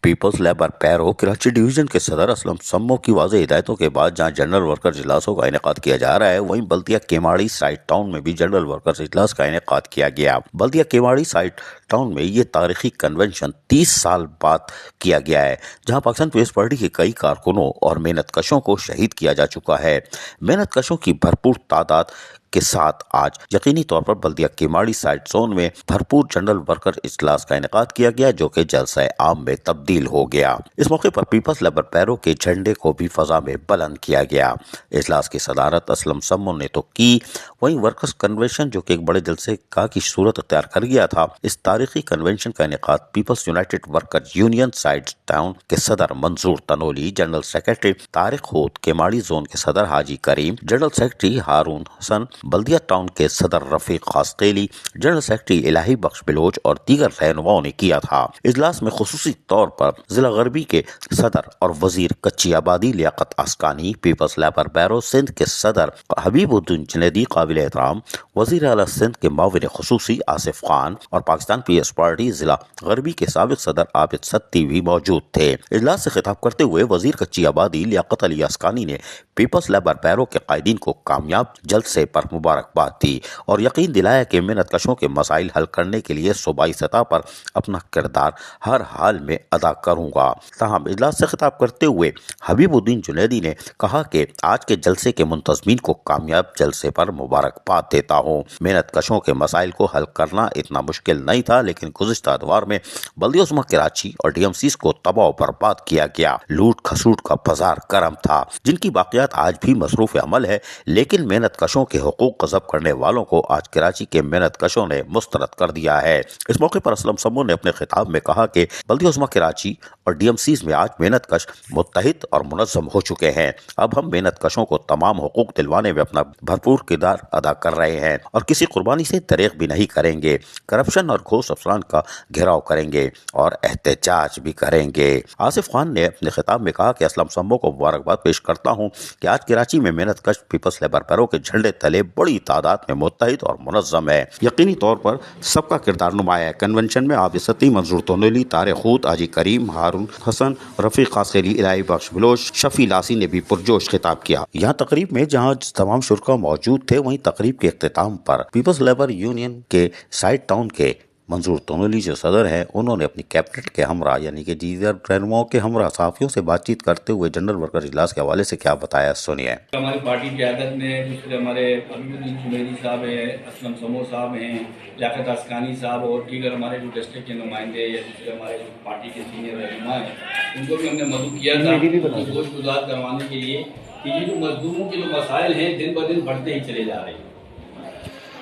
Peoples labour पैरो Karachi division के सदर असलम सम्मो की वाज़ेह हिदायतों के बाद जहां जनरल वर्कर्स इजलासों का इनेकाद किया जा रहा है, वहीं बल्दिया केमाड़ी साइड टाउन में भी जनरल वर्कर्स इजलास का इनेकाद किया गया। बल्दिया केमाड़ी साइड टाउन में ये तारीखी कन्वेंशन 30 साल बाद किया गया है, जहां पाकिस्तान पीपल्स पार्टी के कई कारकुनों और मेहनत कशों को शहीद किया जा चुका है। मेहनत कशों की भरपूर तादाद के साथ आज यकीनी तौर पर बल्दिया केमाड़ी साइड जोन में भरपूर जनरल वर्कर इजलास का इनेकाद किया गया, जो कि जलसा आम में तब्दील हो गया। इस मौके पर पीपल्स लेबर पैरो के झंडे को भी फजा में बुलंद किया गया। इजलास की सदारत असलम सम्मो ने तो की, वहीं वर्कर्स कन्वेंशन जो कि एक बड़े जलसे का की सूरत अख्तियार कर गया था, इस तारीखी कन्वेंशन का इनेकाद People's United Workers Union site town के सदर मंजूर तनोली, जनरल सेक्रेटरी तारिक खूद, केमाड़ी जोन के सदर हाजी करीम, जनरल सेक्रेटरी हारून हसन, बल्दिया टाउन के सदर रफीक खासकेली, जनरल सेक्रेटरी इलाही बख्श बिलोच और दीगर रहनुमाओं ने किया था। इजलास में खुसूसी तौर पर जिला गरबी के सदर और वजीर कच्ची आबादी लियाकत आस्कानी, पीपल्स लेबर पैरो सिंध के सदर हबीबुद्दीन जुनैदी काबिल एहतराम, वजीर आला सिंध के माविन खुसूसी आसिफ खान और पाकिस्तान पीपल्स पार्टी जिला गरबी के साबिक सदर आबिद सत्ती भी मौजूद थे। इजलास से खिताब करते हुए वजीर कच्ची आबादी लियाकत अली आस्कानी ने पीपल्स लेबर पैरो के कायदीन को कामयाब जलसे पर मुबारकबाद दी और यकीन दिलाया कि मेहनत कशों के मसाइल हल करने के लिए सूबाई सतह पर अपना किरदार हर हाल में अदा करूंगा। ताहम इजलास से खिताब करते हुए हबीबुद्दीन जुनैदी ने कहा कि आज के जलसे के मुंतजमीन को कामयाब जलसे पर मुबारकबाद देता हूँ। मेहनत कशों के मसाइल को हल करना इतना मुश्किल नहीं था, लेकिन गुज़िश्ता अदवार में बल्दिया उस्मा कराची और DMCs को तबाह बर्बाद किया गया। लूट खसूट का बाजार गर्म था, जिनकी बाकियात आज भी मसरूफ अमल है, लेकिन मेहनत कशों के हुकूक गज़ब करने वालों को आज कराची के मेहनत कशों ने मुस्तरद कर दिया है। इस मौके पर असलम सम्मो ने अपने खिताब में कहा कि बल्दिया उस्मा कराची और DMCs में आज मेहनत कश मुत्तहिद और मुनज़्ज़म हो चुके हैं। अब हम मेहनत कशों को तमाम हुकूक दिलवाने में अपना भरपूर किरदार अदा कर रहे हैं और किसी कुर्बानी से दरेग भी नहीं करेंगे। करप्शन और घोष अफसरान का घेराव करेंगे और एहतजाज भी करेंगे। आसिफ खान ने अपने खिताब में कहा कि असलम सम्मो को मुबारकबाद पेश करता हूँ कि आज कराची में मेहनत कश पीपल्स लेबर पैरो के झंडे तले बड़ी तादाद में मुत्तहिद और मुनज़्ज़म है। यकीनी तौर पर सबका किरदार नुमाया है। कन्वेंशन में आबिद सत्ती, मंजूर तनोली, तारिक खूद, हाजी करीम, हारून हसन, रफीक खासकेली, इलाही बख्श बिलोच, शफी लासी ने भी पुरजोश खिताब किया। यहाँ तकरीब में जहाँ तमाम शुरका मौजूद थे, वहीं तकरीब के इख्तिताम पर पीपल्स लेबर यूनियन के साइड टाउन के मंजूर तनोली जो सदर हैं, उन्होंने अपनी कैबिनेट के हमरा यानी कि दीगर रहनुमाओं के हमरा सहाफ़ियों से बातचीत करते हुए जनरल वर्कर इजलास के हवाले से क्या बताया, सुनिए। हमारी पार्टी की क़यादत में दूसरे हमारे हबीबुद्दीन जुनैदी साहब हैं, असलम सम्मो साहब हैं, लियाकत आस्कानी साहब और दीगर हमारे जो डिस्ट्रिक्ट के नुमाइंदे या दूसरे हमारे पार्टी के सीनियर रहनुमा हैं, उनको भी हमने मदद किया था गोश गुजार करवाने के लिए कि ये जो मजदूरों के जो मसाइल हैं दिन ब दिन बढ़ते ही चले जा रहे हैं।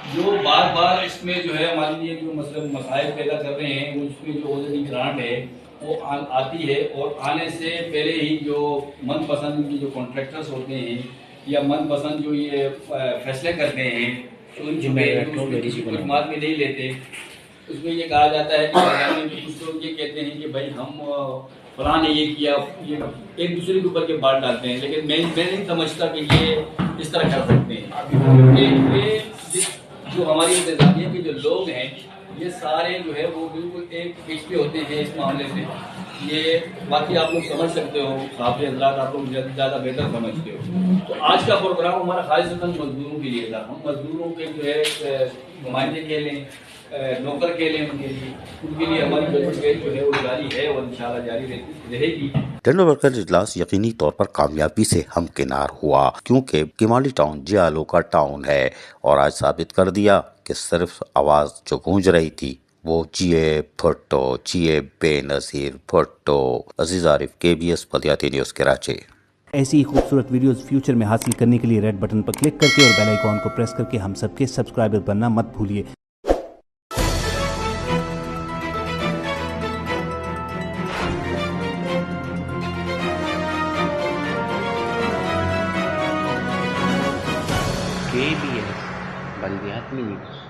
जो बार बार इसमें जो है हमारे लिए जो मसाइल पैदा कर रहे हैं, उसमें जो ऑलरेडी ग्रांट है वो आती है और आने से पहले ही जो मनपसंद की जो कॉन्ट्रैक्टर्स होते हैं या मनपसंद जो ये फैसले करते हैं, तो उन खदमात में नहीं लेते। उसमें ये कहा जाता है कि कुछ लोग ये कहते हैं कि भाई हम फलां ने ये किया, ये एक दूसरे के ऊपर के बात डालते हैं, लेकिन मैं नहीं समझता कि ये इस तरह कर सकते हैं। ये जो हमारी इंतजामिया के जो लोग हैं, ये सारे जो है वो बिल्कुल एक पिच पे होते हैं इस मामले से। ये बाकी आप लोग समझ सकते हो, साहब हजरात आप लोग ज़्यादा बेहतर समझते हो। तो आज का प्रोग्राम हमारा खालिसतन मजदूरों के लिए था। हम मजदूरों के जो है नुमाइंदे के लिए, नौकर के लिए, उनके लिए हमारी जो है वो जारी है और इंशाल्लाह जारी रहेगी। जनरल वर्कर इजलास यकीनी तौर पर कामयाबी से हमकिनार हुआ, क्योंकि केमाड़ी टाउन जियालो का टाउन है और आज साबित कर दिया कि सिर्फ आवाज़ जो गूंज रही थी वो जिए भुट्टो, जिए बेनज़ीर भुट्टो। अजीज आरिफ, KBS बल्दियाती न्यूज़ कराची। ऐसी ही खूबसूरत वीडियोस फ्यूचर में हासिल करने के लिए रेड बटन पर क्लिक करके और बेल आइकॉन को प्रेस करके हम सबके सब्सक्राइबर बनना मत भूलिए। KBS बल्दियाती न्यूज़।